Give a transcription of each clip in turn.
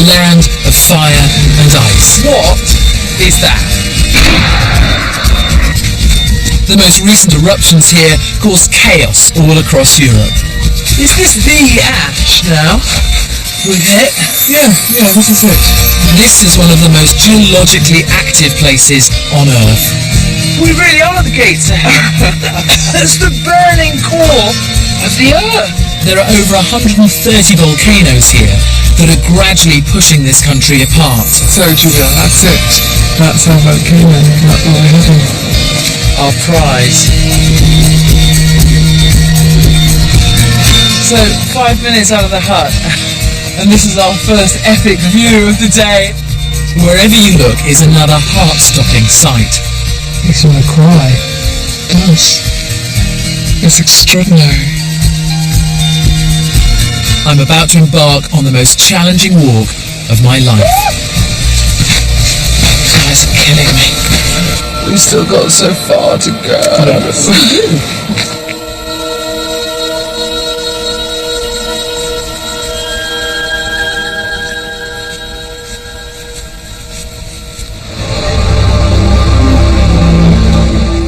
land of fire and ice. What is that? The most recent eruptions here caused chaos all across Europe. Is this the ash now? With it? Yeah, this is it. This is one of the most geologically active places on Earth. We really are the gates to hell. That's the burning core of the Earth. There are over 130 volcanoes here that are gradually pushing this country apart. So, Julia, that's it. That's our volcano. That's what we're having. Our prize. So, 5 minutes out of the hut, and this is our first epic view of the day. Wherever you look is another heart-stopping sight. Makes me want to cry. It does. It's extraordinary. I'm about to embark on the most challenging walk of my life. You guys are killing me. We've still got so far to go.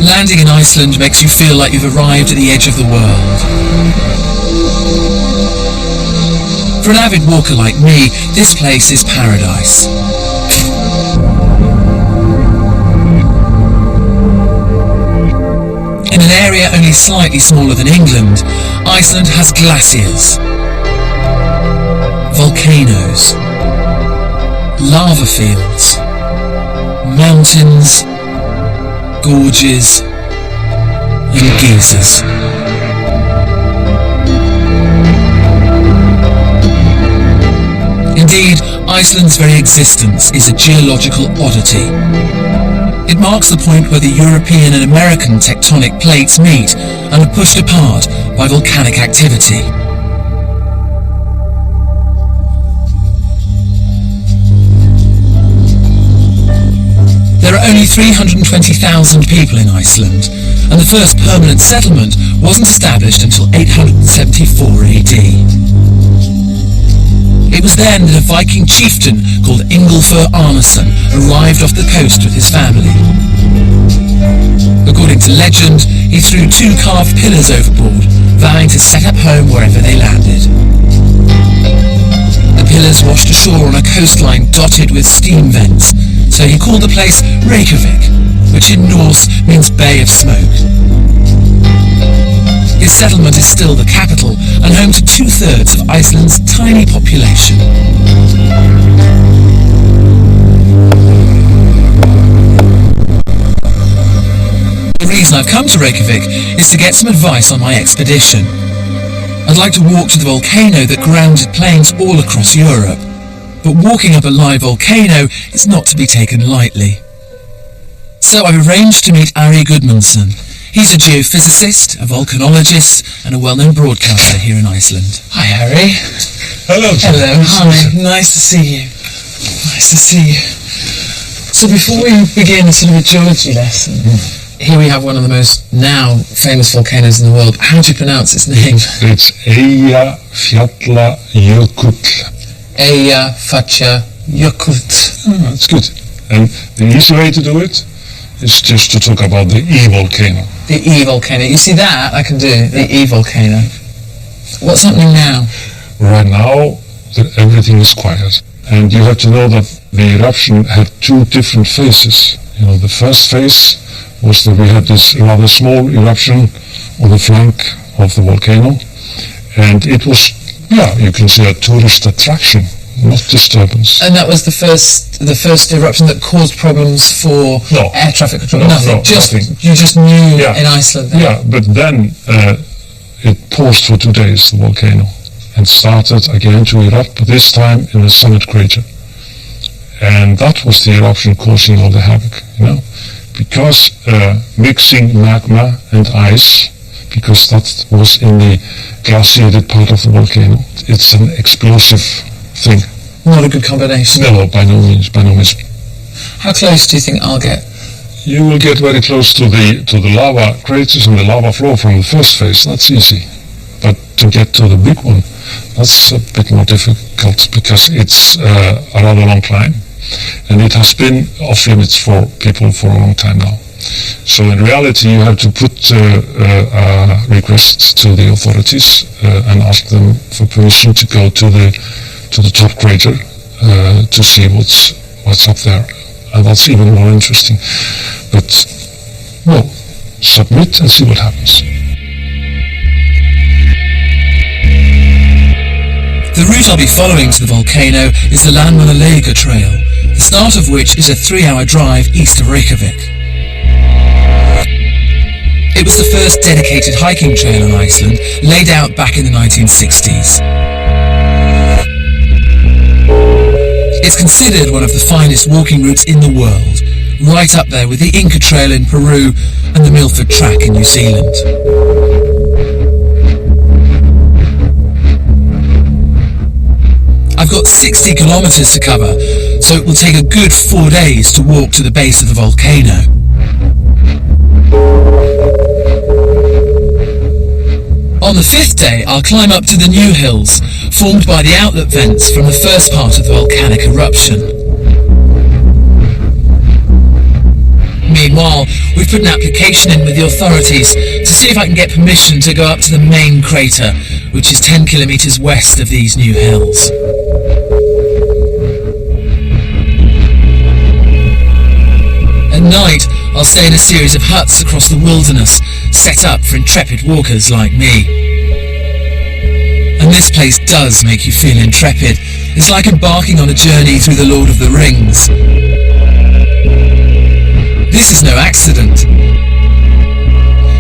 Landing in Iceland makes you feel like you've arrived at the edge of the world. For an avid walker like me, this place is paradise. In an area only slightly smaller than England, Iceland has glaciers, volcanoes, lava fields, mountains, gorges and geysers. Indeed, Iceland's very existence is a geological oddity. It marks the point where the European and American tectonic plates meet and are pushed apart by volcanic activity. There are only 320,000 people in Iceland, and the first permanent settlement wasn't established until 874 AD. It was then that a Viking chieftain called Ingolfur Arnason arrived off the coast with his family. According to legend, he threw 2 carved pillars overboard, vowing to set up home wherever they landed. The pillars washed ashore on a coastline dotted with steam vents, so he called the place Reykjavik, which in Norse means Bay of Smoke. His settlement is still the capital and home to 2/3 of Iceland's tiny population. The reason I've come to Reykjavik is to get some advice on my expedition. I'd like to walk to the volcano that grounded plains all across Europe, but walking up a live volcano is not to be taken lightly. So I've arranged to meet Ari Gudmundsson. He's a geophysicist, a volcanologist, and a well-known broadcaster here in Iceland. Hi, Harry. Hello. Hello. Hi. Nice to see you. Nice to see you. So before we begin a sort of a geology lesson, here we have one of the most now famous volcanoes in the world. How do you pronounce its name? It's Eyjafjallajökull. Eyjafjallajökull. Oh, that's good. And the easy way to do it is just to talk about the E-volcano. The E-volcano. You see that? I can do. The E-volcano. What's happening now? Right now, everything is quiet. And you have to know that the eruption had 2 different phases. You know, the first phase was that we had this rather small eruption on the flank of the volcano. And it was, you can say a tourist attraction, not disturbance. And that was the first eruption that caused problems for air traffic control? Nothing. Nothing. You just knew in Iceland then? Yeah, but then it paused for 2 days, the volcano, and started again to erupt, but this time in the summit crater. And that was the eruption causing all the havoc, because mixing magma and ice, because that was in the glaciated part of the volcano. It's an explosive thing. Not a good combination. No, by no means. How close do you think I'll get? You will get very close to the lava craters and the lava flow from the first phase. That's easy. But to get to the big one, That's a bit more difficult because it's a rather long climb, and it has been off limits for people for a long time now. So in reality, you have to put a request to the authorities and ask them for permission to go to the top crater to see what's up there, and that's even more interesting. But well, submit and see what happens. The route I'll be following to the volcano is the Landmannalega Trail, the start of which is a 3-hour drive east of Reykjavik. It was the first dedicated hiking trail in Iceland, laid out back in the 1960s. It's considered one of the finest walking routes in the world, right up there with the Inca Trail in Peru and the Milford Track in New Zealand. I've got 60 kilometres to cover, so it will take a good 4 days to walk to the base of the volcano. On the 5th day, I'll climb up to the new hills, formed by the outlet vents from the first part of the volcanic eruption. Meanwhile, we've put an application in with the authorities to see if I can get permission to go up to the main crater, which is 10 kilometres west of these new hills. At night, I'll stay in a series of huts across the wilderness, set up for intrepid walkers like me. And this place does make you feel intrepid. It's like embarking on a journey through the Lord of the Rings. This is no accident.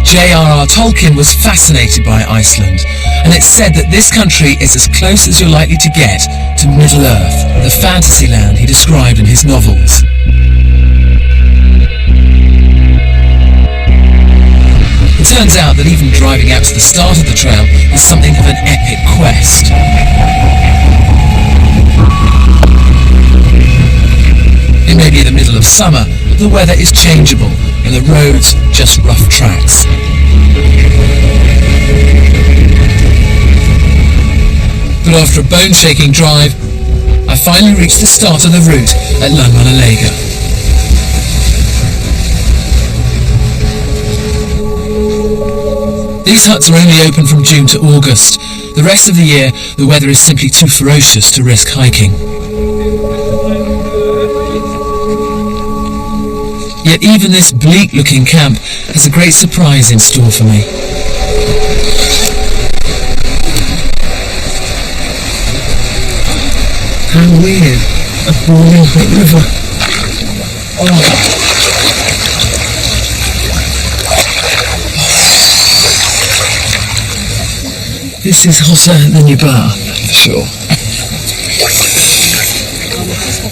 J.R.R. Tolkien was fascinated by Iceland, and it's said that this country is as close as you're likely to get to Middle-earth, the fantasy land he described in his novels. It turns out that even driving out to the start of the trail is something of an epic quest. It may be the middle of summer, but the weather is changeable and the roads just rough tracks. But after a bone-shaking drive, I finally reached the start of the route at Landmannalega. These huts are only open from June to August. The rest of the year, the weather is simply too ferocious to risk hiking. Yet even this bleak-looking camp has a great surprise in store for me. How weird. A boiling hot river. Oh. This is hotter than your bath, for sure.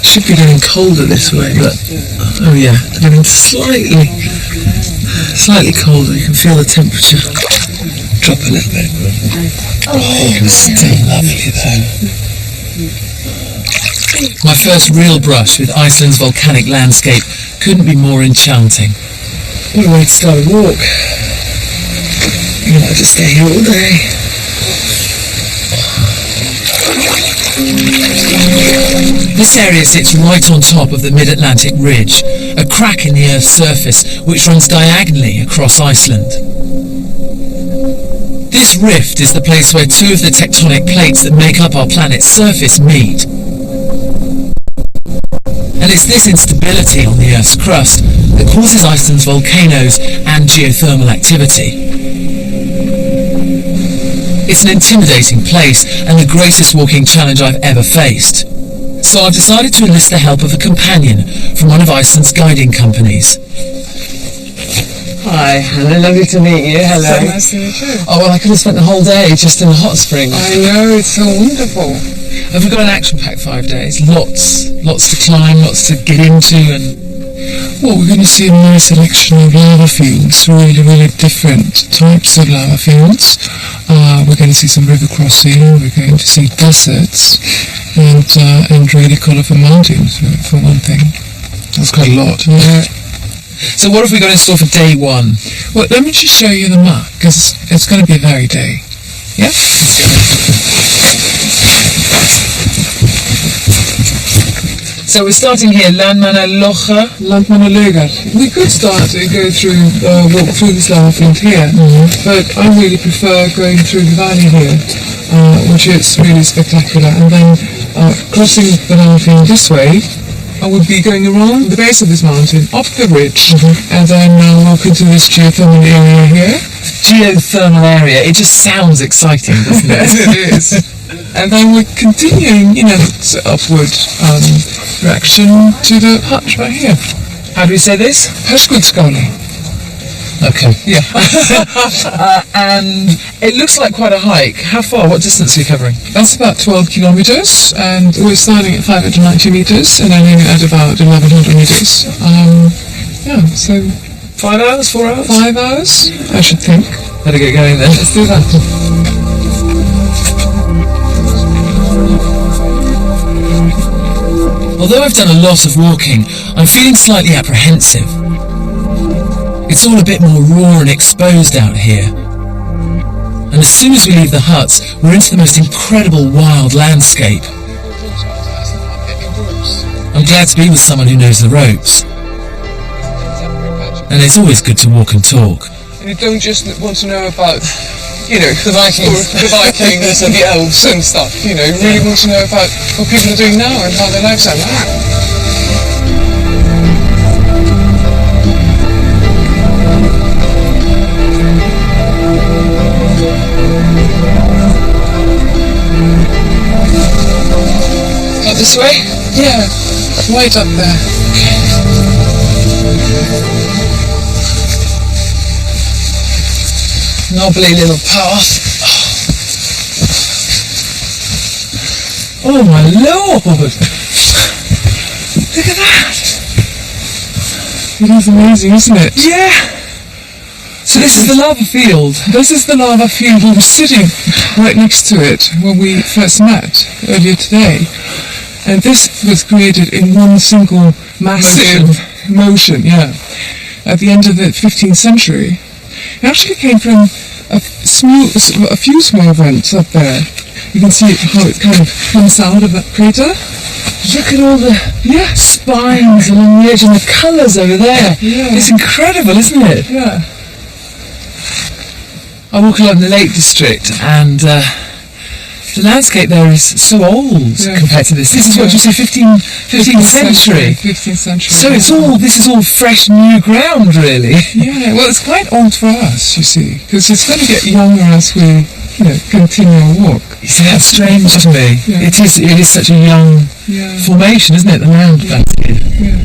Should be getting colder this way, but oh yeah, getting slightly colder. You can feel the temperature drop a little bit. Oh, it's still lovely though. My first real brush with Iceland's volcanic landscape couldn't be more enchanting. What a way to start a walk. You might just stay here all day. This area sits right on top of the Mid-Atlantic Ridge, a crack in the Earth's surface which runs diagonally across Iceland. This rift is the place where two of the tectonic plates that make up our planet's surface meet. And it's this instability on the Earth's crust that causes Iceland's volcanoes and geothermal activity. It's an intimidating place and the greatest walking challenge I've ever faced. So I've decided to enlist the help of a companion from one of Iceland's guiding companies. Hi, hello, lovely to meet you. Hello. So nice to meet you. Oh, well, I could have spent the whole day just in the hot springs. I know, it's so wonderful. Have we got an action-packed 5 days? Lots to climb, lots to get into, and Well, we're going to see a nice selection of lava fields, really different types of lava fields. We're going to see some river crossing, we're going to see deserts, and really colourful mountains, for one thing. That's quite a lot. Yeah. So what have we got in store for day one? Well, let me just show you the map, because it's going to be a varied day. Yeah? So we're starting here, Landmannalaugar. Landmannalaugar. We could start and go through, walk through this lava field here, but I really prefer going through the valley here, which is really spectacular. And then crossing the lava field this way, I would be going around the base of this mountain, up the ridge, and then walk into this geothermal area here. Geothermal area, it just sounds exciting, doesn't it? It is. And then we're continuing, upward direction to the hut right here. How do we say this? Höskuldskáli. Okay. Yeah. And it looks like quite a hike. How far? What distance are you covering? That's about 12 kilometers, and we're starting at 590 meters and ending at about 1100 meters. So 5 hours? 4 hours? 5 hours, I should think. Better get going then. Let's do that. Although I've done a lot of walking, I'm feeling slightly apprehensive. It's all a bit more raw and exposed out here. And as soon as we leave the huts, we're into the most incredible wild landscape. I'm glad to be with someone who knows the ropes. And it's always good to walk and talk. And you don't just want to know about, the Vikings and the elves and stuff, you really want to know about what people are doing now and how their lives are now. Out this way? Yeah, right up there. Knobbly little path. Oh my lord! Look at that! It is amazing, isn't it? Yeah! So this is the lava field. This is the lava field. We were sitting right next to it when we first met earlier today. And this was created in one single massive motion, at the end of the 15th century. It actually came from a few small vents up there. You can see how it kind of comes out of that crater. Look at all the spines along the edge and the colours over there. Yeah. It's incredible, isn't it? Yeah. I walk along the Lake District and the landscape there is so old compared to this. This is what you say, 15th century. 15th century. So this is all fresh new ground, really. Yeah, well, it's quite old for us, you see, because it's going to get younger as we, continue our walk. You see, that's strange to me. Yeah. It is such a young formation, isn't it? The land back here. Yeah.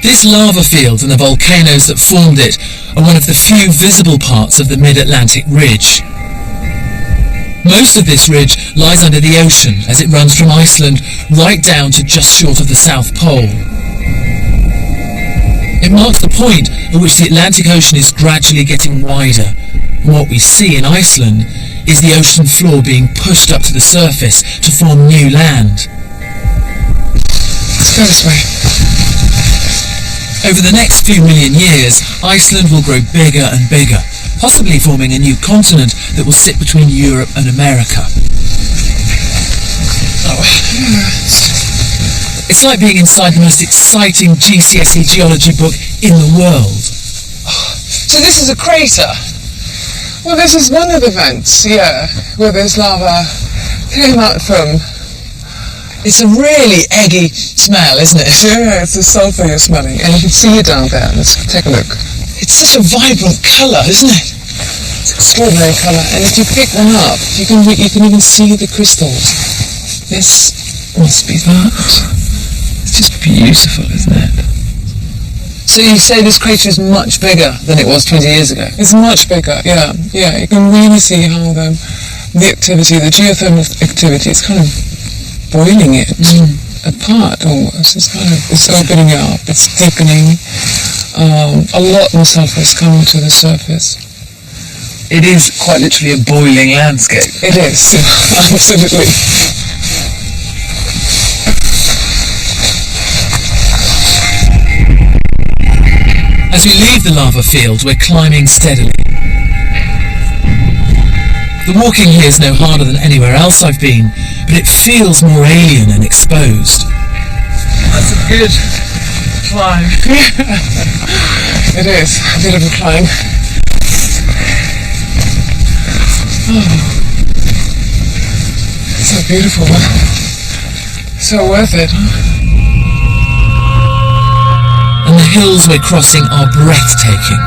This lava field and the volcanoes that formed it are one of the few visible parts of the mid-Atlantic ridge. Most of this ridge lies under the ocean as it runs from Iceland right down to just short of the South Pole. It marks the point at which the Atlantic Ocean is gradually getting wider, and what we see in Iceland is the ocean floor being pushed up to the surface to form new land. Let's go this way. Over the next few million years, Iceland will grow bigger and bigger, possibly forming a new continent that will sit between Europe and America. It's like being inside the most exciting GCSE geology book in the world. So this is a crater? Well, this is one of the vents, where this lava came out from. It's a really eggy smell, isn't it? Yeah, it's the sulphur you're smelling, and you can see it down there. Let's take a look. It's such a vibrant colour, isn't it? It's extraordinary colour, and if you pick one up, you can even see the crystals. This must be that. It's just beautiful, isn't it? So you say this crater is much bigger than it was 20 years ago? It's much bigger, yeah. You can really see how the activity, the geothermal activity, is kind of boiling it apart almost. It's opening up, it's deepening. A lot more sulphur is coming to the surface. It is quite literally a boiling landscape. It is, absolutely. As we leave the lava field, we're climbing steadily. The walking here is no harder than anywhere else I've been, but it feels more alien and exposed. That's a good climb. It is a bit of a climb. Oh, so beautiful, so worth it. And the hills we're crossing are breathtaking.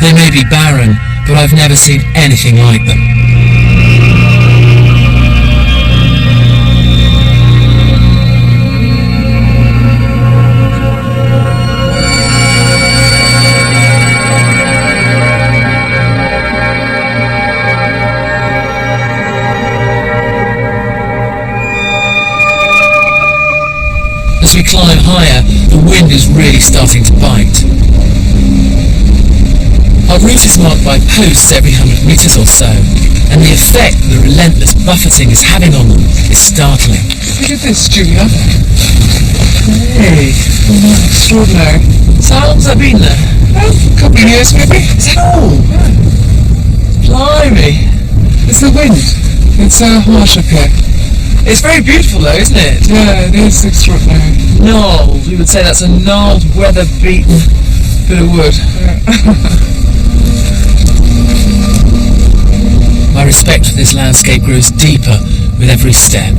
They may be barren, but I've never seen anything like them. As we climb higher, the wind is really starting to bite. Our route is marked by posts every 100 metres or so, and the effect the relentless buffeting is having on them is startling. Look at this, Julia. Hey, Extraordinary. so how long's that been there? A couple of years, maybe. Is that all? Blimey. It's the wind. It's harsh up here. It's very beautiful though, isn't it? Yeah, it is extraordinary. Gnarled. We would say that's a gnarled, weather-beaten bit of wood. My respect for this landscape grows deeper with every step.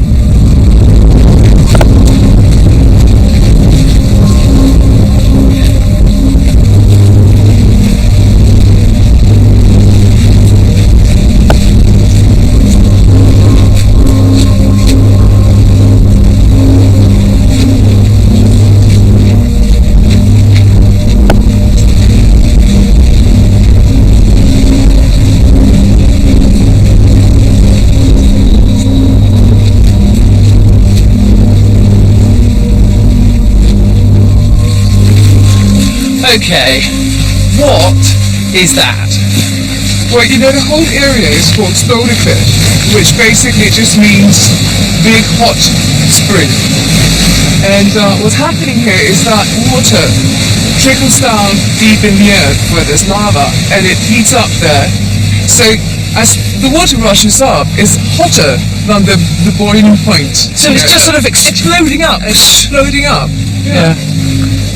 Okay, what is that? Well, you know, the whole area is called Stolike, which basically just means big hot spring. And what's happening here is that water trickles down deep in the earth where there's lava, and it heats up there. So as the water rushes up, it's hotter than the boiling point. So it's just sort of exploding up. Exploding up. Yeah.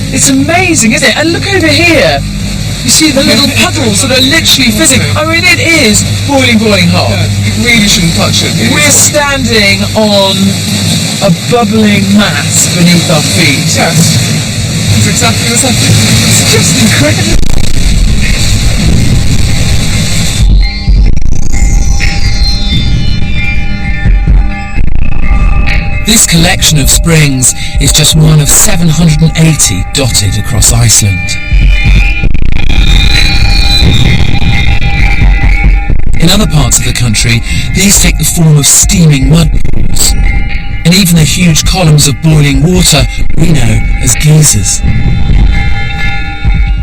It's amazing, isn't it? And look over here. You see the little puddles that are literally fizzing. I mean, it is boiling hot. Yeah, you really shouldn't touch it. We're standing on a bubbling mass beneath our feet. Yes. That's exactly what's happening. It's just incredible. This collection of springs is just one of 780 dotted across Iceland. In other parts of the country, these take the form of steaming mud pools, and even the huge columns of boiling water we know as geysers.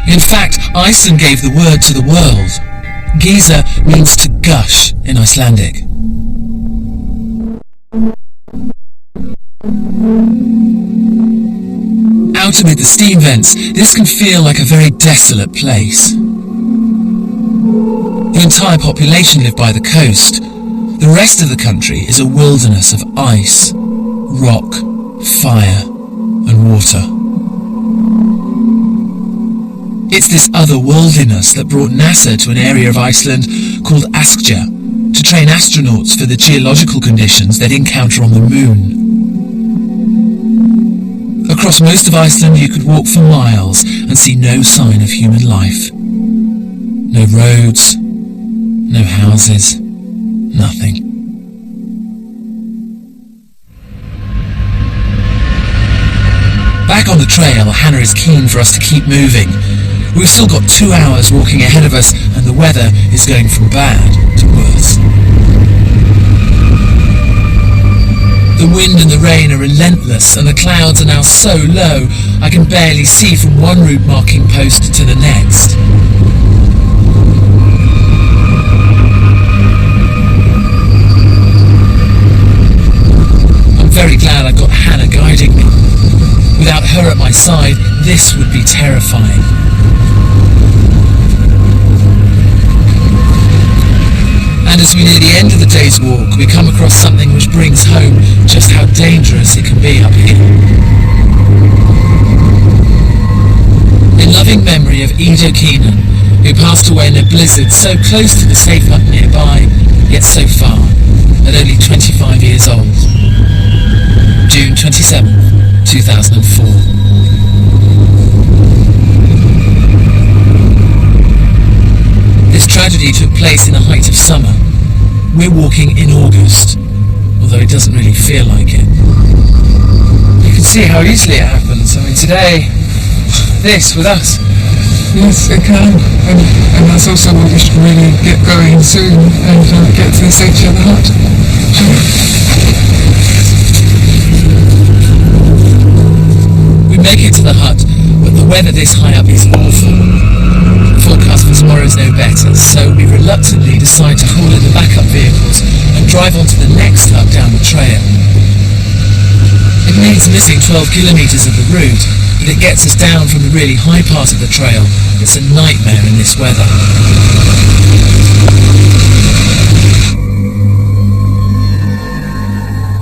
In fact, Iceland gave the word to the world. Geyser means to gush in Icelandic. Out amid the steam vents, this can feel like a very desolate place. The entire population live by the coast. The rest of the country is a wilderness of ice, rock, fire, and water. It's this otherworldliness that brought NASA to an area of Iceland called Askja to train astronauts for the geological conditions they'd encounter on the moon. Across most of Iceland you could walk for miles and see no sign of human life. No roads, no houses, nothing. Back on the trail, Hannah is keen for us to keep moving. We've still got 2 hours walking ahead of us, and the weather is going from bad to worse. The wind and the rain are relentless, and the clouds are now so low I can barely see from one route marking post to the next. I'm very glad I've got Hannah guiding me. Without her at my side, this would be terrifying. As we near the end of the day's walk, we come across something which brings home just how dangerous it can be up here. In loving memory of Ida Keenan, who passed away in a blizzard so close to the safe hut nearby, yet so far, at only 25 years old. June 27th, 2004. This tragedy took place in the height of summer. We're walking in August, although it doesn't really feel like it. You can see how easily it happens. I mean, today, this with us. Yes, it can, and that's also what we should really get going soon and get to the safety of the hut. We make it to the hut, but the weather this high up is awful. The forecast for tomorrow is no better, so we reluctantly decide to call in the backup vehicles and drive on to the next hut down the trail. It means missing 12 kilometres of the route, but it gets us down from the really high part of the trail. It's a nightmare in this weather.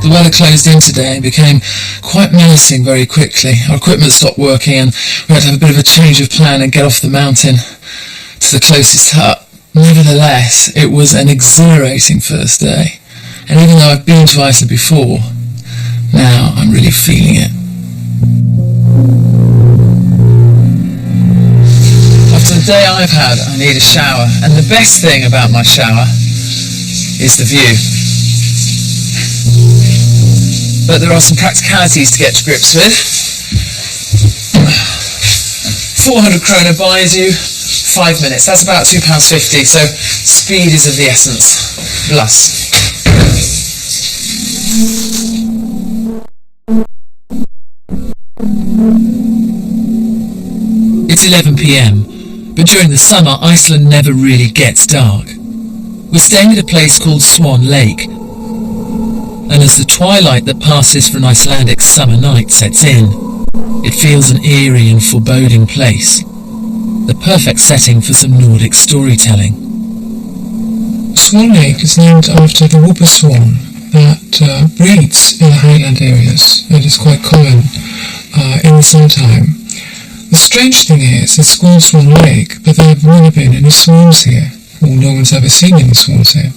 The weather closed in today and became quite menacing very quickly. Our equipment stopped working and we had to have a bit of a change of plan and get off the mountain to the closest hut. Nevertheless, it was an exhilarating first day. And even though I've been to Iceland before, now I'm really feeling it. After the day I've had, I need a shower. And the best thing about my shower is the view. But there are some practicalities to get to grips with. 400 krona buys you 5 minutes. That's about £2.50, so speed is of the essence. Plus. It's 11 p.m, but during the summer, Iceland never really gets dark. We're staying at a place called Swan Lake, and as the twilight that passes for an Icelandic summer night sets in, it feels an eerie and foreboding place. The perfect setting for some Nordic storytelling. Swan Lake is named after the whooper swan that breeds in the highland areas and is quite common in the summertime. The strange thing is, it's called Swan Lake, but there have never been any swans here, or no one's ever seen any swans here.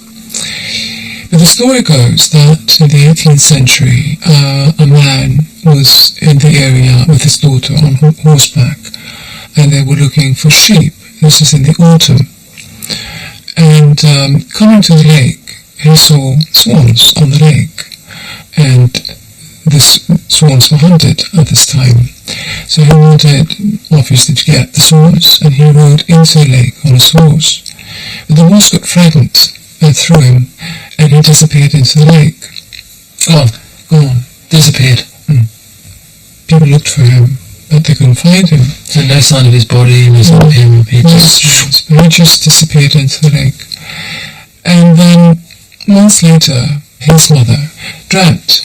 But the story goes that in the 18th century, a man was in the area with his daughter on horseback, and they were looking for sheep. This was in the autumn. And coming to the lake, he saw swans on the lake, and the swans were hunted at this time. So he wanted, obviously, to get the swans, and he rode into the lake on his horse. But the horse got frightened and threw him, and he disappeared into the lake. Gone, disappeared. People looked for him, but they couldn't find him. So no sign of his body, no sign of him, he just disappeared into the lake. And then, months later, his mother dreamt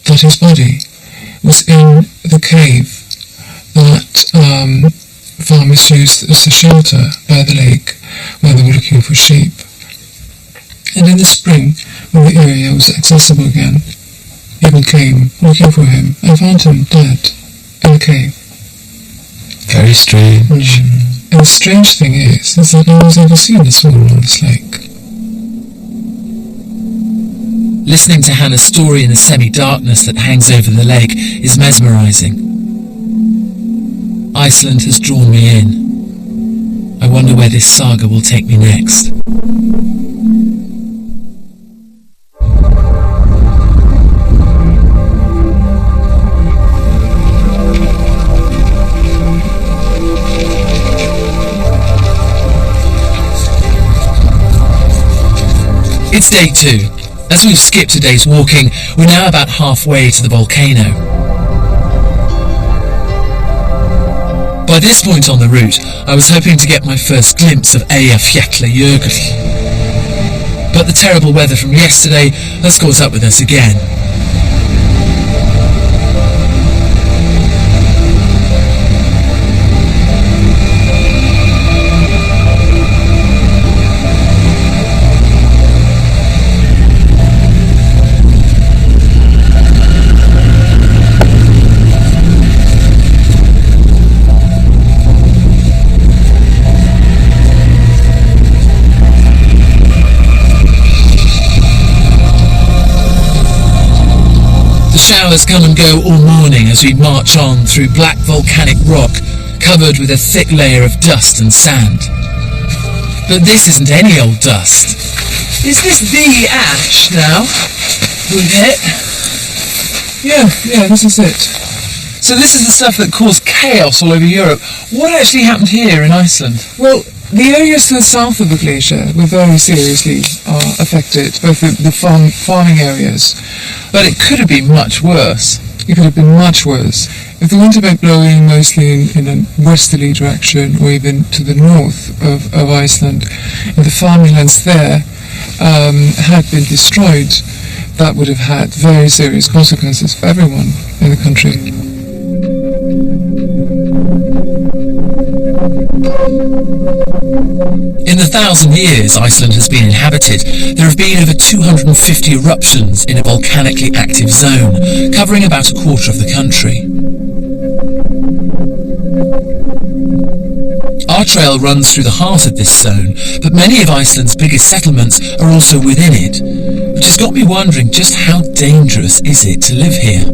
that his body was in the cave that farmers used as a shelter by the lake when they were looking for sheep. And in the spring, when the area was accessible again, people came looking for him and found him dead in the cave. Very strange. And the strange thing is that no one's ever seen a swan on this lake. Listening to Hannah's story in the semi-darkness that hangs over the lake is mesmerising. Iceland has drawn me in. I wonder where this saga will take me next. It's day 2. As we've skipped a day's walking, we're now about halfway to the volcano. By this point on the route, I was hoping to get my first glimpse of Eyjafjallajökull. But the terrible weather from yesterday has caught up with us again. Showers come and go all morning as we march on through black volcanic rock covered with a thick layer of dust and sand. But this isn't any old dust. Is this the ash now we've hit? Yeah, this is it. So this is the stuff that caused chaos all over Europe. What actually happened here in Iceland? Well, the areas to the south of the glacier were very seriously affected, both the farming areas. But it could have been much worse. It could have been much worse. If the wind had been blowing mostly in a westerly direction, or even to the north of Iceland, and the farming lands there had been destroyed, that would have had very serious consequences for everyone in the country. In the 1,000 years Iceland has been inhabited, there have been over 250 eruptions in a volcanically active zone, covering about a quarter of the country. Our trail runs through the heart of this zone, but many of Iceland's biggest settlements are also within it, which has got me wondering just how dangerous is it to live here?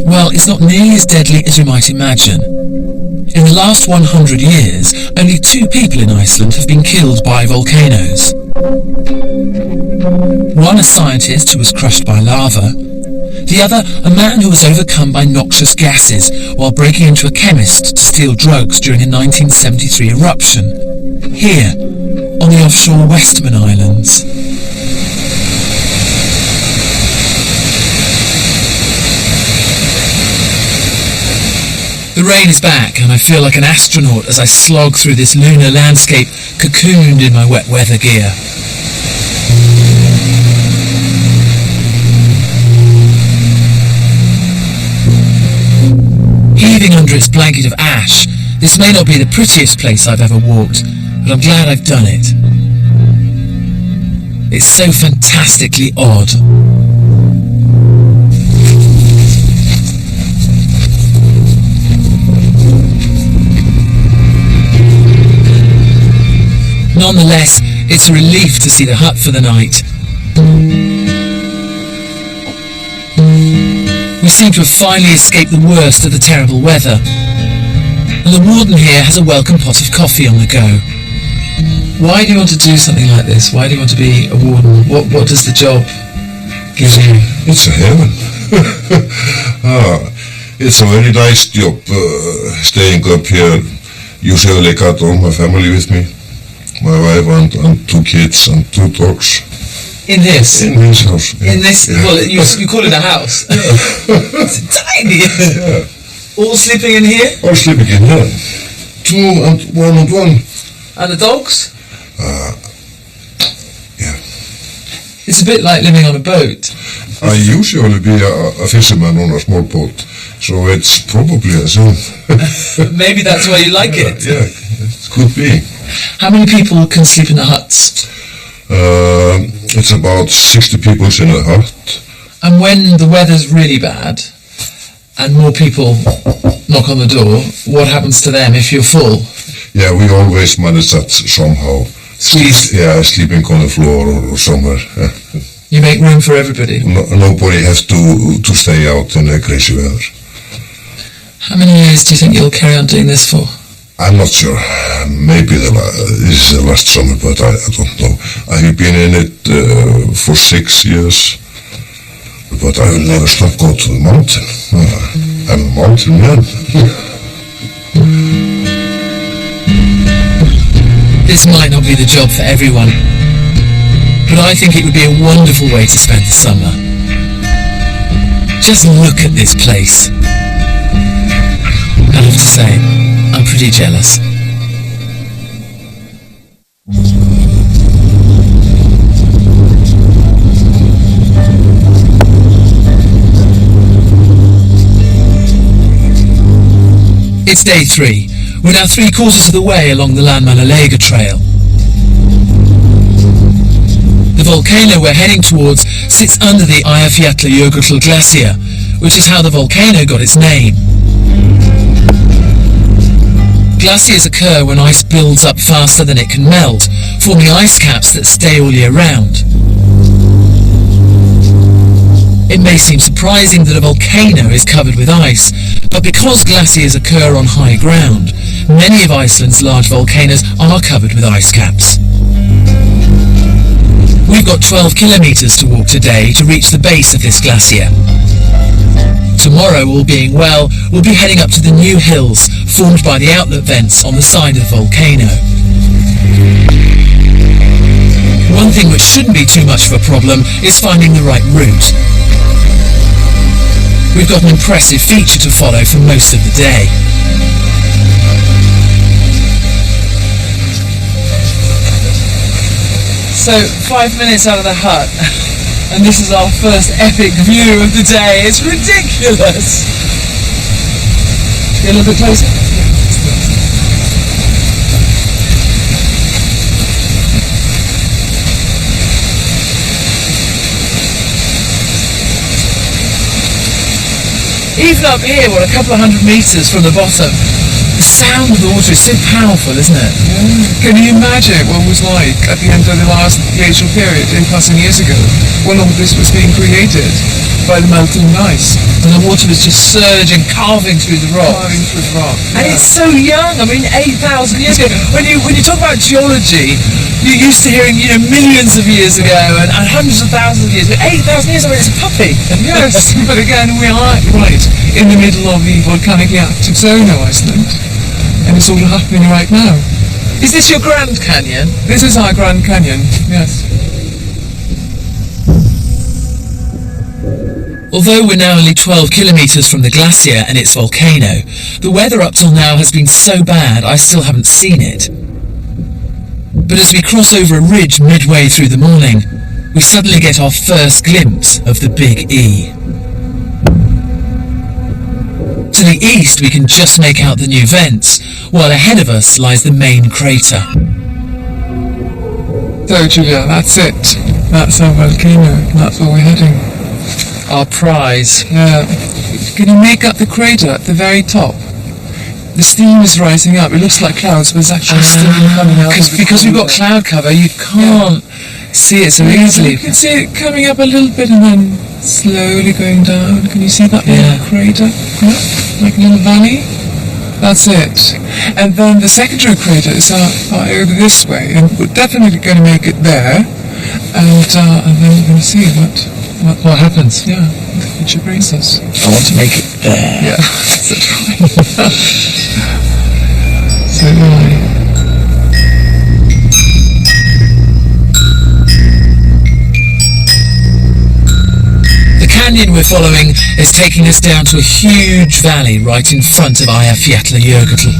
Well, it's not nearly as deadly as you might imagine. In the last 100 years, only 2 people in Iceland have been killed by volcanoes. One a scientist who was crushed by lava, the other a man who was overcome by noxious gases while breaking into a chemist to steal drugs during a 1973 eruption, here, on the offshore Westman Islands. The rain is back and I feel like an astronaut as I slog through this lunar landscape cocooned in my wet weather gear. Heaving under its blanket of ash, this may not be the prettiest place I've ever walked, but I'm glad I've done it. It's so fantastically odd. Nonetheless, it's a relief to see the hut for the night. We seem to have finally escaped the worst of the terrible weather. And the warden here has a welcome pot of coffee on the go. Why do you want to do something like this? Why do you want to be a warden? What does the job give you? It's a heaven. It's a very nice job staying up here. Usually got all my family with me. My wife and 2 kids and 2 dogs. In this? In this house. Yeah. In this? Yeah. Well, you call it a house. Yeah. It's tiny. Yeah. All sleeping in here? All sleeping in here. 2 and 1 and 1. And the dogs? Yeah. It's a bit like living on a boat. I usually be a fisherman on a small boat, so it's probably the same. Maybe that's why you like it. Yeah, it could be. How many people can sleep in the huts? It's about 60 people in a hut. And when the weather's really bad and more people knock on the door, what happens to them if you're full? Yeah, we always manage that somehow. Sleeping on the floor or somewhere. You make room for everybody? Nobody has to stay out in the crazy weather. How many years do you think you'll carry on doing this for? I'm not sure. Maybe this is the last summer, but I don't know. I have been in it for 6 years, but I will never stop going to the mountain. I'm a mountain man. This might not be the job for everyone, but I think it would be a wonderful way to spend the summer. Just look at this place. I have to say, I'm pretty jealous. It's day 3. We're now 3/4 of the way along the Landmannalega Trail. The volcano we're heading towards sits under the Eyjafjallajökull glacier, which is how the volcano got its name. Glaciers occur when ice builds up faster than it can melt, forming ice caps that stay all year round. It may seem surprising that a volcano is covered with ice, but because glaciers occur on high ground, many of Iceland's large volcanoes are covered with ice caps. We've got 12 kilometres to walk today to reach the base of this glacier. Tomorrow, all being well, we'll be heading up to the new hills formed by the outlet vents on the side of the volcano. One thing which shouldn't be too much of a problem is finding the right route. We've got an impressive feature to follow for most of the day. So, 5 minutes out of the hut, and this is our first epic view of the day. It's ridiculous! Get a little bit closer? Even up here, we're a couple of 100 metres from the bottom. The sound of the water is so powerful, isn't it? Yeah. Can you imagine what it was like at the end of the last glacial period 8,000 years ago, when all this was being created by the melting ice? And the water was just surging, carving through the rock. Carving through the rock. And it's so young. I mean, 8,000 years ago. When you talk about geology, you're used to hearing, millions of years ago and hundreds of thousands of years. But 8,000 years ago, it's a puppy. Yes, but again, we are right in the middle of the volcanically active zone of Iceland, and it's all happening right now. Is this your Grand Canyon? This is our Grand Canyon, yes. Although we're now only 12 kilometres from the glacier and its volcano, the weather up till now has been so bad I still haven't seen it. But as we cross over a ridge midway through the morning, we suddenly get our first glimpse of the Big E. To the east we can just make out the new vents, while ahead of us lies the main crater. So Julia, that's it. That's our volcano. That's where we're heading. Our prize. Yeah. Can you make out the crater at the very top? The steam is rising up. It looks like clouds, but it's actually steam coming out. Because we've got cloud cover, you can't see it so easily. You can see it coming up a little bit and then slowly going down. Can you see that little crater? Yeah, like a little valley. That's it. And then the secondary craters are over this way, and we're definitely going to make it there. And then we're going to see what happens. Yeah, the future brings us. I want to make it there. Yeah, that's right. So do I. The canyon we're following is taking us down to a huge valley right in front of Eyjafjallajökull.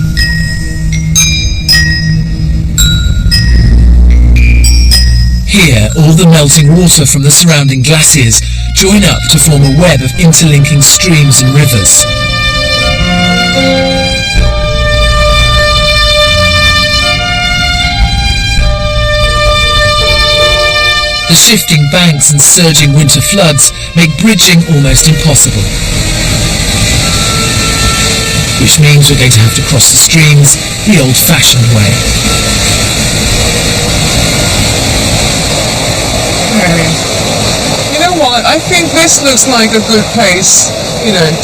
Here, all the melting water from the surrounding glaciers join up to form a web of interlinking streams and rivers. The shifting banks and surging winter floods make bridging almost impossible. Which means we're going to have to cross the streams the old-fashioned way. Okay. You know what? I think this looks like a good place,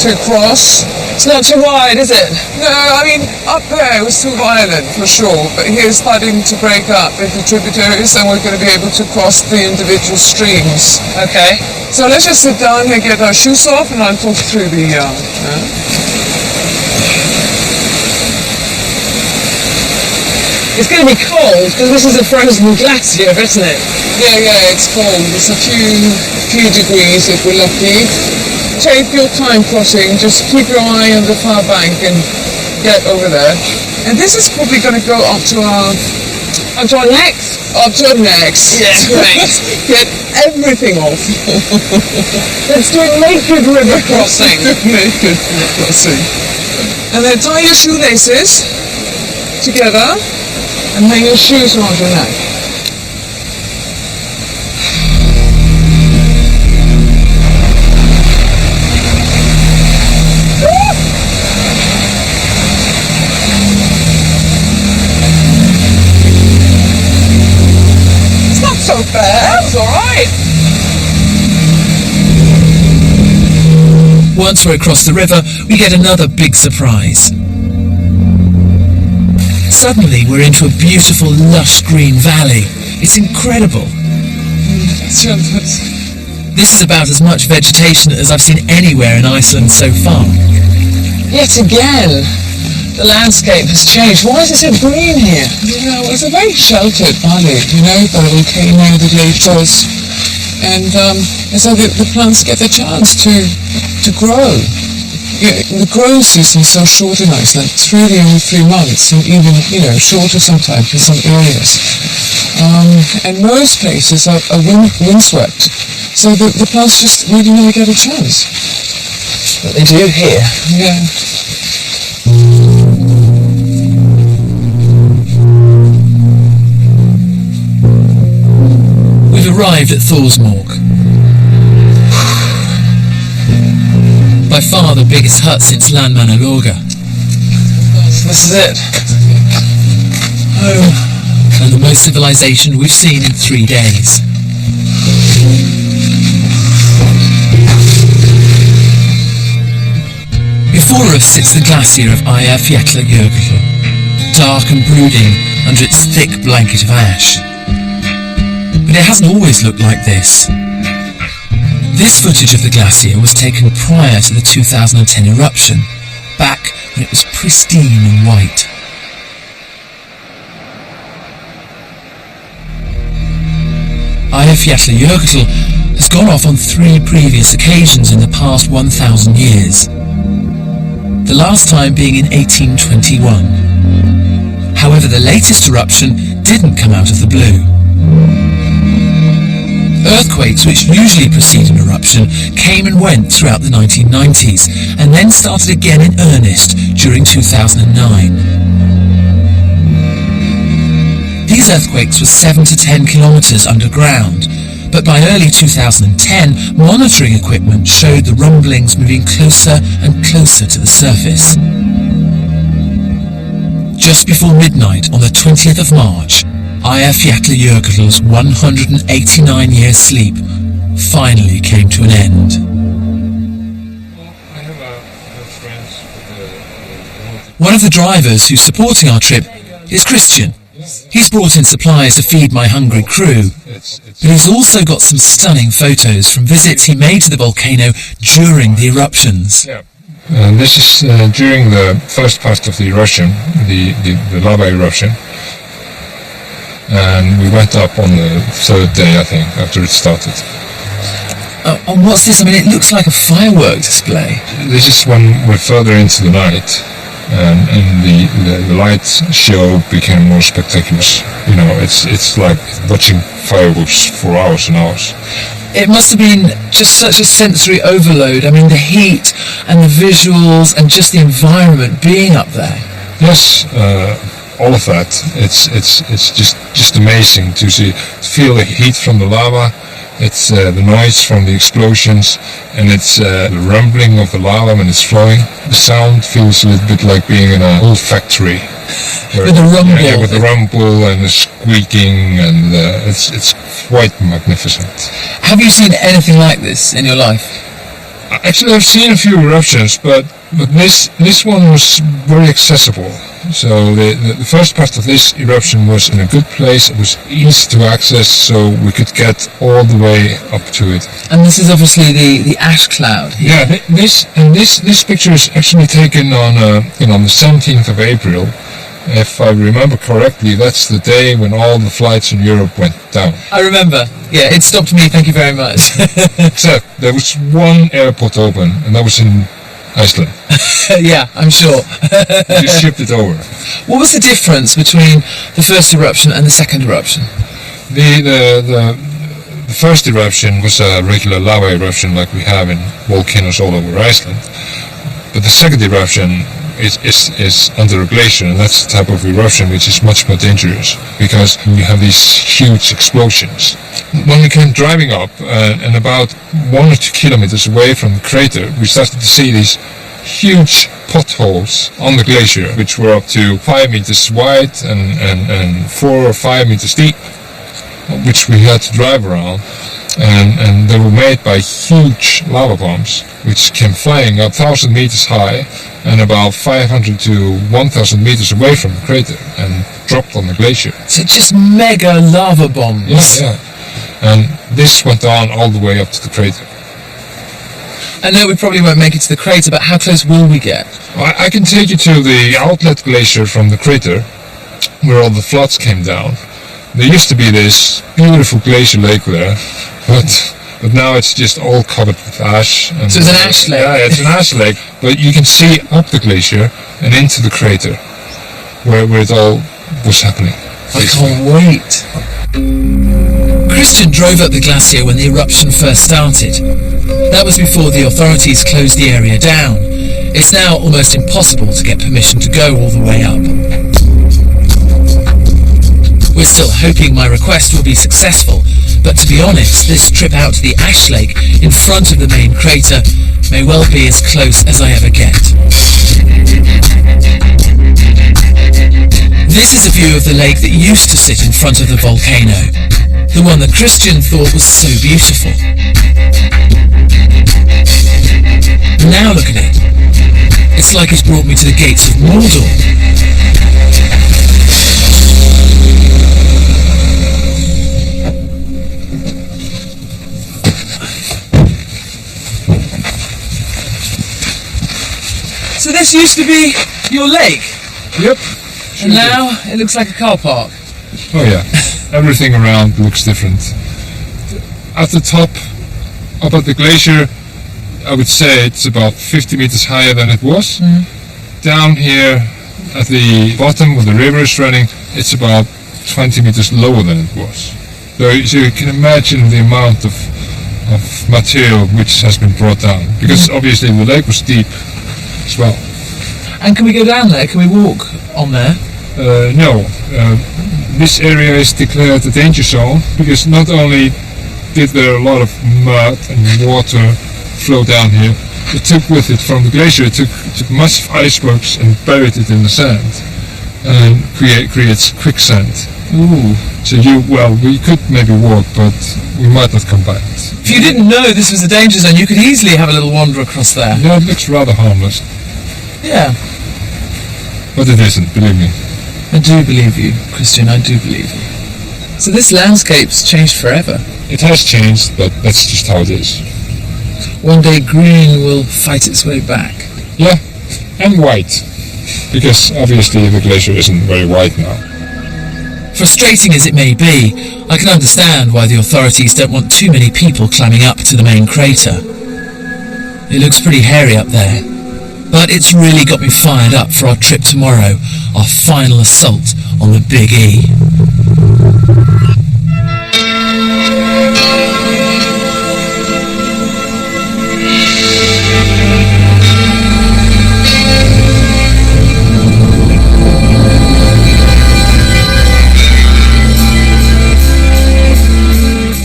to cross. It's not too wide, is it? No, I mean, up there it was too violent for sure, but here it's starting to break up into tributaries and we're going to be able to cross the individual streams. Okay. So let's just sit down here, get our shoes off, and I'll talk through the... It's going to be cold because this is a frozen glacier, isn't it? Yeah, it's cold. It's a few degrees if we're lucky. Take your time crossing, just keep your eye on the far bank and get over there. And this is probably going to go up to our necks? Up to our necks. Yeah, great. Get everything off. Let's do a naked river crossing. Naked river crossing. And then tie your shoelaces together and hang your shoes around your neck. So bad. That was alright. Once we're across the river, we get another big surprise. Suddenly, we're into a beautiful, lush green valley. It's incredible. This is about as much vegetation as I've seen anywhere in Iceland so far. Yet again, the landscape has changed. Why is it so green here? It's a very sheltered valley, by the volcano, the glaciers, and so the plants get the chance to grow. The growing season is so short in Iceland. It's really only 3 months, and even shorter sometimes in some areas. And most places are windswept, so the plants just really never get a chance. But they do here. Yeah. We've arrived at Thorsmork. By far the biggest hut since Landmannalaugar. This is it. Home. And the most civilization we've seen in 3 days. Before us sits the glacier of Eyjafjallajökull, dark and brooding under its thick blanket of ash. But it hasn't always looked like this. This footage of the glacier was taken prior to the 2010 eruption, back when it was pristine and white. Eyjafjallajökull has gone off on 3 previous occasions in the past 1,000 years. The last time being in 1821. However, the latest eruption didn't come out of the blue. Earthquakes, which usually precede an eruption, came and went throughout the 1990s, and then started again in earnest during 2009. These earthquakes were 7 to 10 kilometres underground, but by early 2010, monitoring equipment showed the rumblings moving closer and closer to the surface. Just before midnight on the 20th of March, Eyjafjallajökull's 189-year sleep finally came to an end. One of the drivers who's supporting our trip is Christian. He's brought in supplies to feed my hungry crew, but he's also got some stunning photos from visits he made to the volcano during the eruptions. This is during the first part of the eruption, the lava eruption. And we went up on the 3rd day, I think, after it started. And what's this? I mean, it looks like a firework display. This is when we're further into the night, and the light show became more spectacular. It's like watching fireworks for hours and hours. It must have been just such a sensory overload. I mean, the heat and the visuals and just the environment being up there. Yes. All of that, it's just amazing to feel the heat from the lava. It's the noise from the explosions, and it's the rumbling of the lava when it's flowing. The sound feels a little bit like being in a old factory. With the rumble. Yeah, with the rumble and the squeaking, and it's quite magnificent. Have you seen anything like this in your life? Actually, I've seen a few eruptions, but this one was very accessible. So the first part of this eruption was in a good place. It was easy to access, so we could get all the way up to it. And this is obviously the ash cloud here. Yeah, this picture is actually taken on the 17th of April. If I remember correctly, that's the day when all the flights in Europe went down. I remember. Yeah, it stopped me. Thank you very much. Except there was one airport open, and that was in Iceland. Yeah, I'm sure. We just shipped it over. What was the difference between the first eruption and the second eruption? The first eruption was a regular lava eruption like we have in volcanoes all over Iceland. But the second eruption is under a glacier, and that's the type of eruption which is much more dangerous because you have these huge explosions. When we came driving up, and about 1 or 2 kilometers away from the crater, we started to see these huge potholes on the glacier, which were up to 5 meters wide and 4 or 5 meters deep, which we had to drive around. and they were made by huge lava bombs, which came flying up 1,000 meters high and about 500 to 1,000 meters away from the crater and dropped on the glacier. So just mega lava bombs. Yeah. And this went on all the way up to the crater. I know we probably won't make it to the crater, but how close will we get? Well, I can take you to the outlet glacier from the crater, where all the floods came down. There used to be this beautiful glacier lake there, but now it's just all covered with ash. And so it's an ash lake? Yeah, it's an ash lake, but you can see up the glacier and into the crater, where it all was happening. I can't wait. Christian drove up the glacier when the eruption first started. That was before the authorities closed the area down. It's now almost impossible to get permission to go all the way up. We're still hoping my request will be successful, but to be honest, this trip out to the ash lake in front of the main crater may well be as close as I ever get. This is a view of the lake that used to sit in front of the volcano, the one that Christian thought was so beautiful. Now look at it. It's like it's brought me to the gates of Mordor. So this used to be your lake? Yep. And now it looks like a car park. Oh yeah, everything around looks different. At the top, up at the glacier, I would say it's about 50 meters higher than it was. Down here at the bottom where the river is running, it's about 20 meters lower than it was. So you can imagine the amount of material which has been brought down, because obviously the lake was deep as well. And can we go down there? Can we walk on there? No. This area is declared a danger zone because not only did there a lot of mud and water flow down here, it took with it from the glacier, it took massive icebergs and buried it in the sand and creates quicksand. Ooh. So we could maybe walk, but we might not come back. If you didn't know this was a danger zone, you could easily have a little wander across there. Yeah, it looks rather harmless. Yeah. But it isn't, believe me. I do believe you, Christian, I do believe you. So this landscape's changed forever. It has changed, but that's just how it is. One day green will fight its way back. Yeah, and white. Because obviously the glacier isn't very white now. Frustrating as it may be, I can understand why the authorities don't want too many people climbing up to the main crater. It looks pretty hairy up there. But it's really got me fired up for our trip tomorrow, our final assault on the Big E.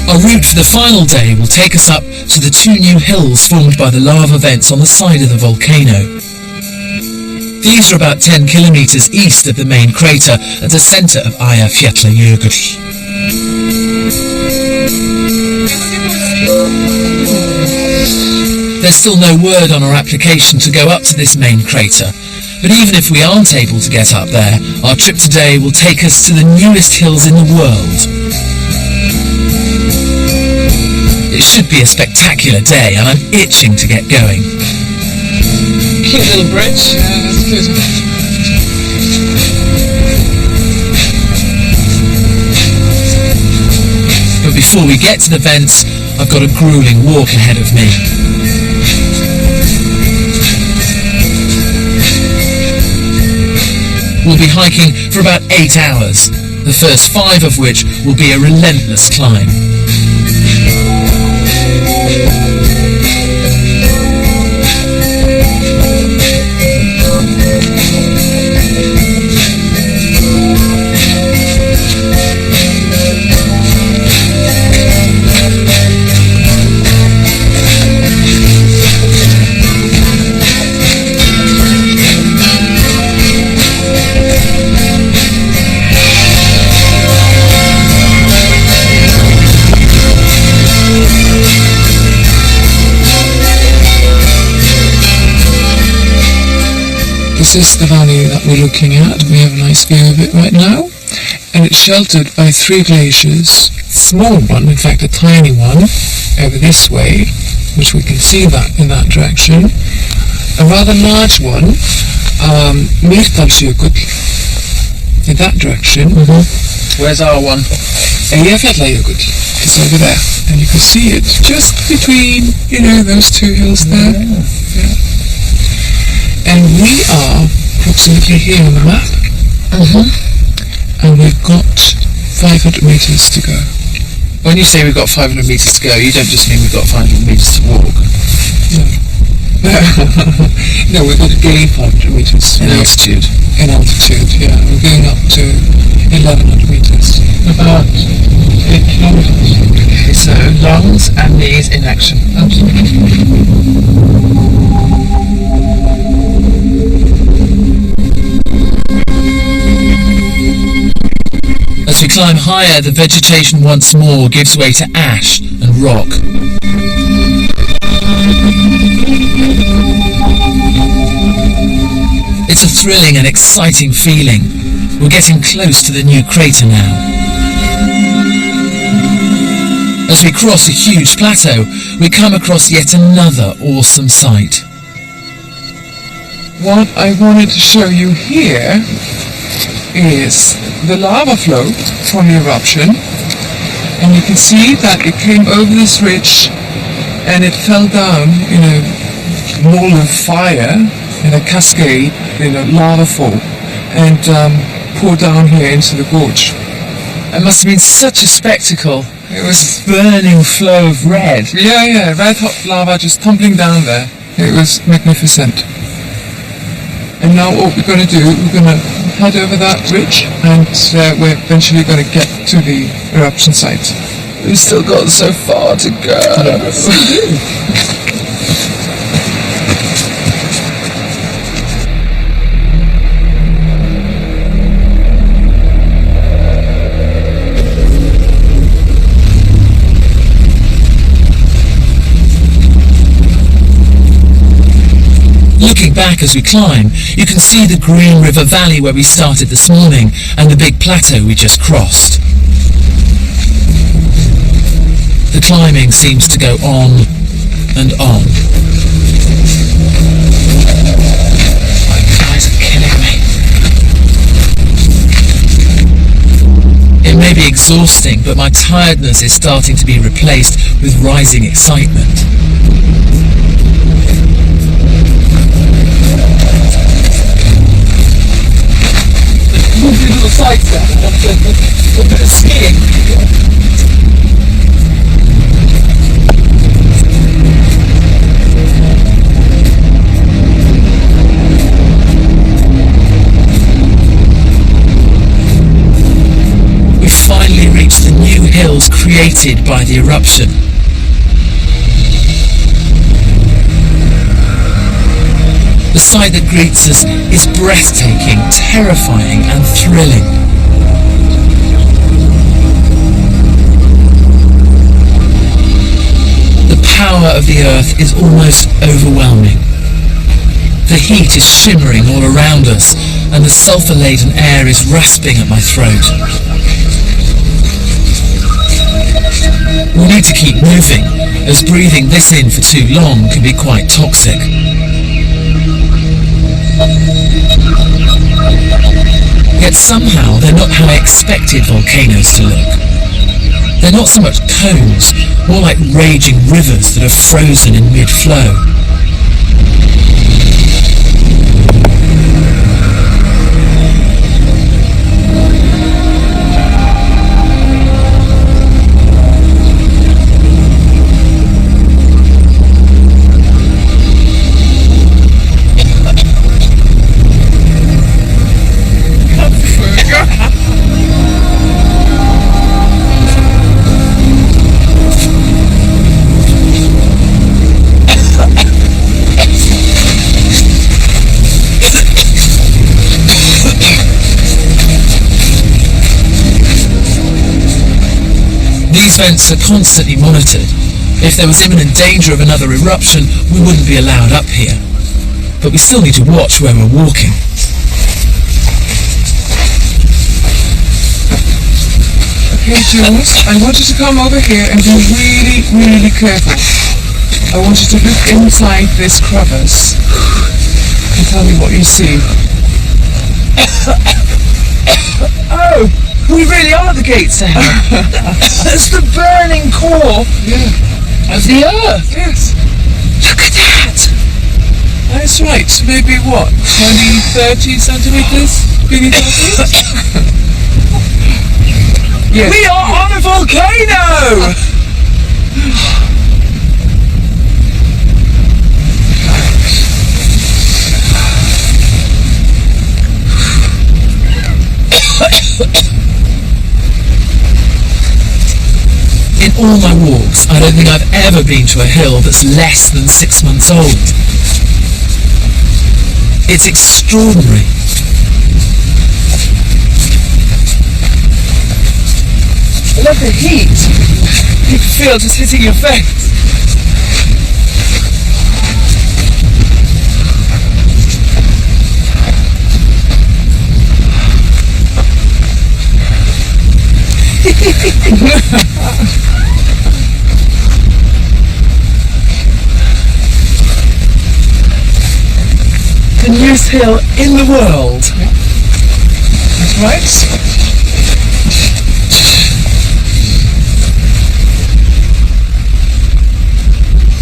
Our route for the final day will take us up to the two new hills formed by the lava vents on the side of the volcano. These are about 10 kilometers east of the main crater at the center of Eyjafjallajökull. There's still no word on our application to go up to this main crater, but even if we aren't able to get up there, our trip today will take us to the newest hills in the world. It should be a spectacular day, and I'm itching to get going. Cute little bridge. Yeah, that's good. But before we get to the vents, I've got a grueling walk ahead of me. We'll be hiking for about 8 hours, the first 5 of which will be a relentless climb. This is the valley that we're looking at. We have a nice view of it right now. And it's sheltered by 3 glaciers. Small one, in fact a tiny one, over this way, which we can see that in that direction. A rather large one, Mýrdalsjökull, in that direction. Where's our one? Eyjafjallajökull is over there, and you can see it just between, those 2 hills there. Yeah. And we are approximately here on the map, and we've got 500 meters to go. When you say we've got 500 meters to go, you don't just mean we've got 500 meters to walk. No, we're going to gain 500 meters in altitude. In altitude, yeah. We're going up to 1100 meters. About 8 kilometers. Okay, so lungs and knees in action. As we climb higher, the vegetation once more gives way to ash and rock. It's a thrilling and exciting feeling. We're getting close to the new crater now. As we cross a huge plateau, we come across yet another awesome sight. What I wanted to show you here is the lava flow from the eruption, and you can see that it came over this ridge and it fell down in a ball of fire, in a cascade, in a lava fall, and poured down here into the gorge. It must have been such a spectacle. It was a burning flow of red. Yeah, red hot lava just tumbling down there. It was magnificent. And now what we're going to do, we're going to head over that ridge, and we're eventually going to get to the eruption site. We've still got so far to go. Yes. Looking back as we climb, you can see the Green River Valley where we started this morning and the big plateau we just crossed. The climbing seems to go on and on. My thighs are killing me. It may be exhausting, but my tiredness is starting to be replaced with rising excitement. Little sights there. A bit of skiing. We finally reached the new hills created by the eruption. The sight that greets us is breathtaking, terrifying and thrilling. The power of the earth is almost overwhelming. The heat is shimmering all around us, and the sulfur-laden air is rasping at my throat. We need to keep moving, as breathing this in for too long can be quite toxic. Yet somehow they're not how I expected volcanoes to look. They're not so much cones, more like raging rivers that are frozen in mid-flow. These vents are constantly monitored. If there was imminent danger of another eruption, we wouldn't be allowed up here. but we still need to watch where we're walking. Okay, Jules, I want you to come over here and be really, really careful. I want you to look inside this crevice and tell me what you see. Oh, we really are the gates to hell. That's the burning core of the earth. Yes, Look at that. that's right. Maybe what, 20, 30 centimeters? Beneath our feet? Yes. We are on a volcano. In all my walks, I don't think I've ever been to a hill that's less than 6 months old. It's extraordinary. I love the heat. You can feel just hitting your face. The newest hill in the world. That's right.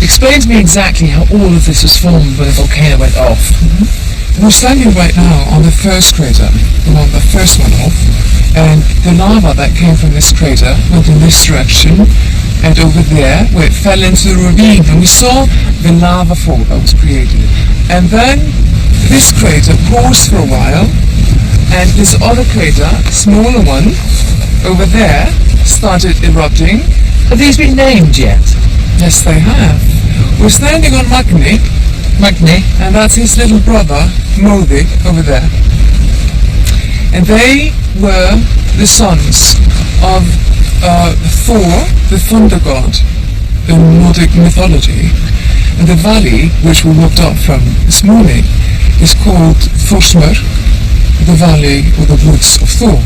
Explain to me exactly how all of this was formed when the volcano went off. We're standing right now on the first crater, the first one off, and the lava that came from this crater went in this direction and over there where it fell into the ravine, and we saw the lava fall that was created. And then this crater paused for a while, and this other crater, smaller one, over there, started erupting. Have these been named yet? Yes, they have. We're standing on Magni, and that's his little brother, Modi, over there. And they were the sons of Thor, the thunder god in Nordic mythology. And the valley, which we walked up from this morning, is called Thorsmur, the valley or the woods of Thor.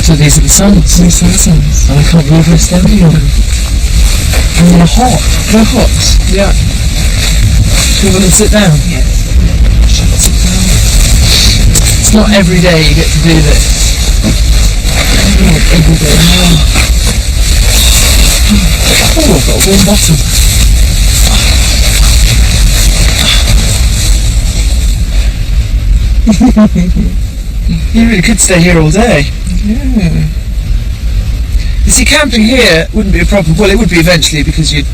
So these are the sons. These are the sons. And I can't believe we're standing on them. And they're hot. They're hot. Yeah. Do you want to sit down? Yes. It's not every day you get to do this. Not every day. Oh, I've got a warm bottom. You really could stay here all day. Yeah. You see, camping here wouldn't be a problem. Well, it would be eventually because you'd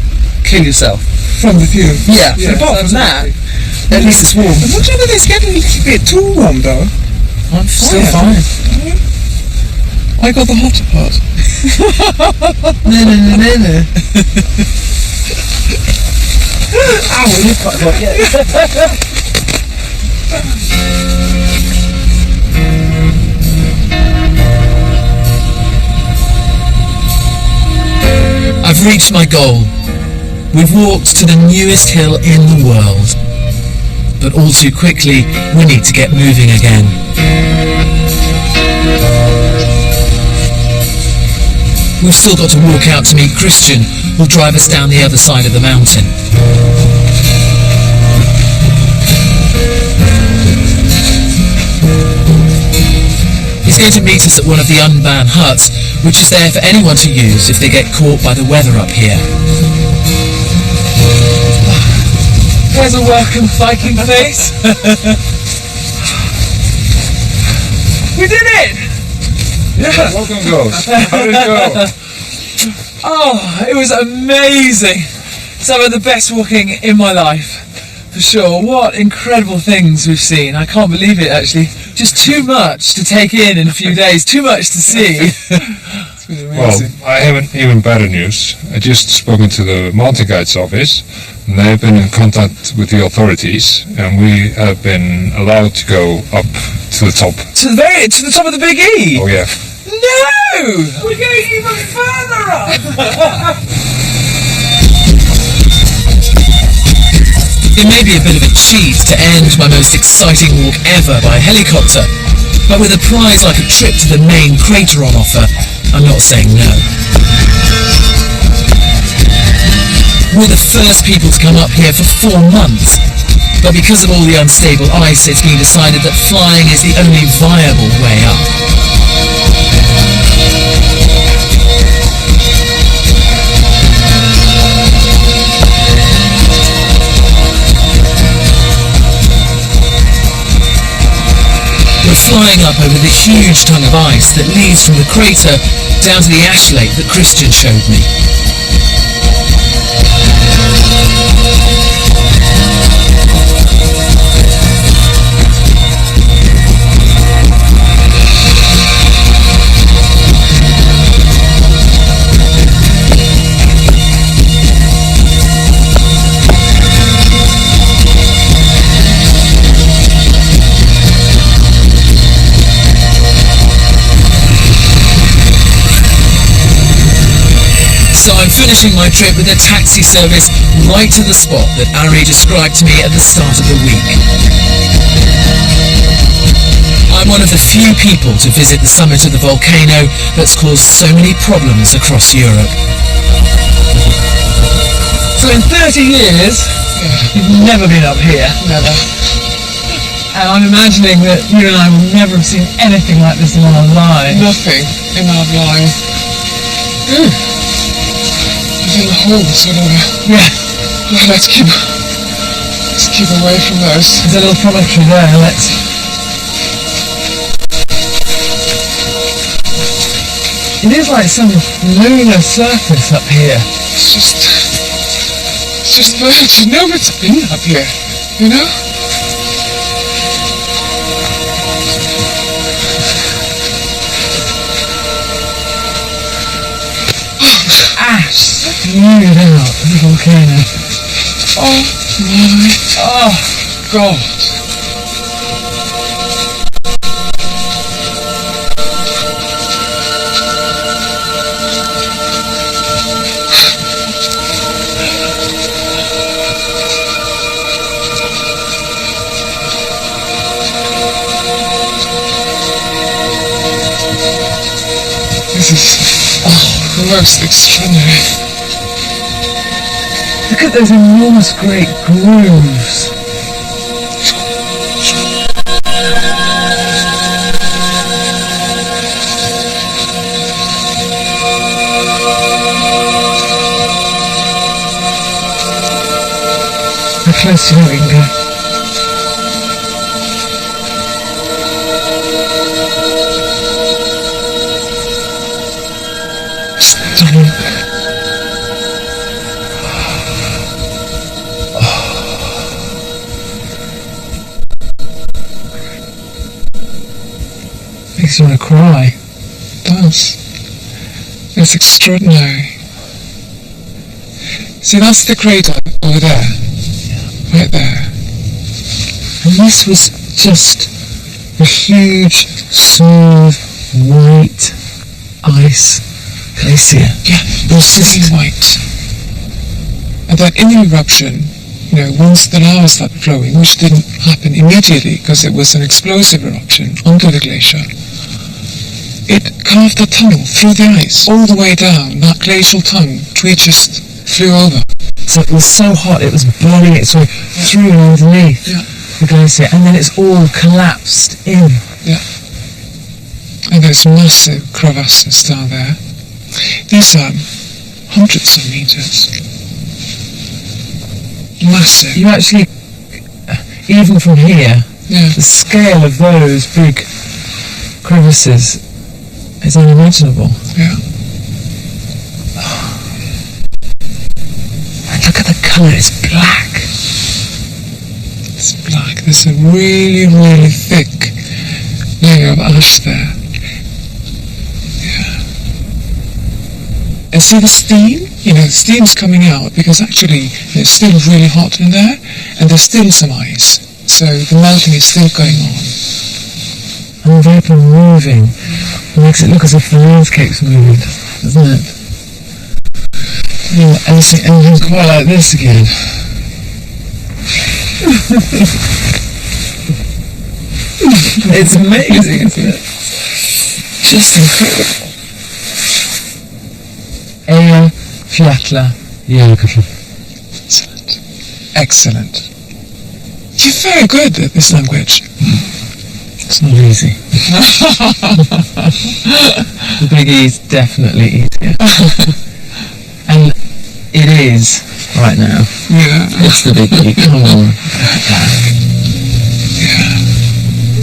kill yourself. From the fumes. Yeah, but apart from that, absolutely. at least it's warm. I'm not sure that it's getting a little bit too warm though. I'm still Fine. fine. I got the hotter part. No. Ow, you've quite hot, yeah. I've reached my goal. We've walked to the newest hill in the world. But all too quickly, we need to get moving again. We've still got to walk out to meet Christian, who'll drive us down the other side of the mountain. He's going to meet us at one of the unbanned huts, which is there for anyone to use if they get caught by the weather up here. There's a welcome Viking face. We did it! Yeah. Welcome, Ghost. How did it go? Oh, it was amazing. Some of the best walking in my life, for sure. What incredible things we've seen. I can't believe it, actually. Just too much to take in a few days. Too much to see. It's been Well, amazing. I have even better news. I just spoken to the mountain guides office, and they've been in contact with the authorities, and we have been allowed to go up to the top. To the top of the Big E. Oh yeah. No! We're going even further up. It may be a bit of a cheat to end my most exciting walk ever by helicopter, but with a prize like a trip to the main crater on offer, I'm not saying no. We're the first people to come up here for 4 months, but because of all the unstable ice, it's been decided that flying is the only viable way up. We're flying up over the huge tongue of ice that leads from the crater down to the ash lake that Christian showed me. So I'm finishing my trip with a taxi service right to the spot that Ari described to me at the start of the week. I'm one of the few people to visit the summit of the volcano that's caused so many problems across Europe. So in 30 years, you've never been up here? Never. And I'm imagining that you and I will never have seen anything like this in our lives. Nothing in our lives. In the holes everywhere. Yeah. Oh, let's keep away from those. There's a little promontory there, let's... It is like some lunar surface up here. It's just virgin. Nobody's been up here, you know? Ash spewed out of the volcano. Oh my God. This is the most extraordinary. Look at those enormous great grooves. How close do you think we can go? Makes you want to cry. It does. It's extraordinary. See, that's the crater over there. Right there. And this was just a huge, smooth, white ice glacier. Yeah, it was just white. And then in the eruption, you know, once the lava started flowing, which didn't happen immediately because it was an explosive eruption under the glacier, it carved a tunnel through the ice all the way down that glacial tongue, which we just flew over. So it was so hot, it was burning its way through and underneath the glacier, and then it's all collapsed in. Yeah. And there's massive crevasses down there. These are hundreds of meters. Massive. You actually, even from here, Yeah. the scale of those big crevices is unimaginable. Yeah. And look at the colour, it's black. It's black. There's a really, really thick layer of ash there. Yeah. And see the steam? You know, the steam's coming out because actually it's still really hot in there and there's still some ice. So the melting is still going on. And the vapour moving. It makes it look as if the landscape's moving, doesn't it? Yeah, anything quite like this again. It's amazing, isn't it? Just incredible. Ea Fiatla Jökull. Excellent. You're very good at this language. It's not easy. The Big E's definitely easier. And it is right now. Yeah. It's the Big E. Come on.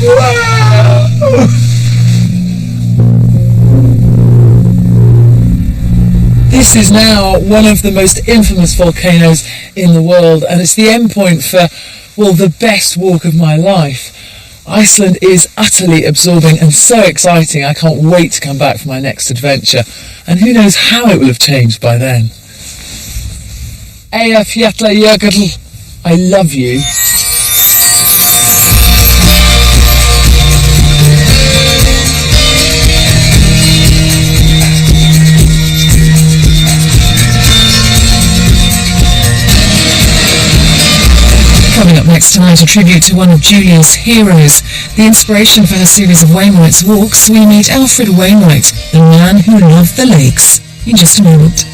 Wow. This is now one of the most infamous volcanoes in the world, and it's the endpoint for, well, the best walk of my life. Iceland is utterly absorbing and so exciting. I can't wait to come back for my next adventure, and who knows how it will have changed by then. Ea Fiatla Jökull, I love you. Coming up next tonight, a tribute to one of Julia's heroes. The inspiration for her series of Wainwright's walks, we meet Alfred Wainwright, the man who loved the lakes, in just a moment.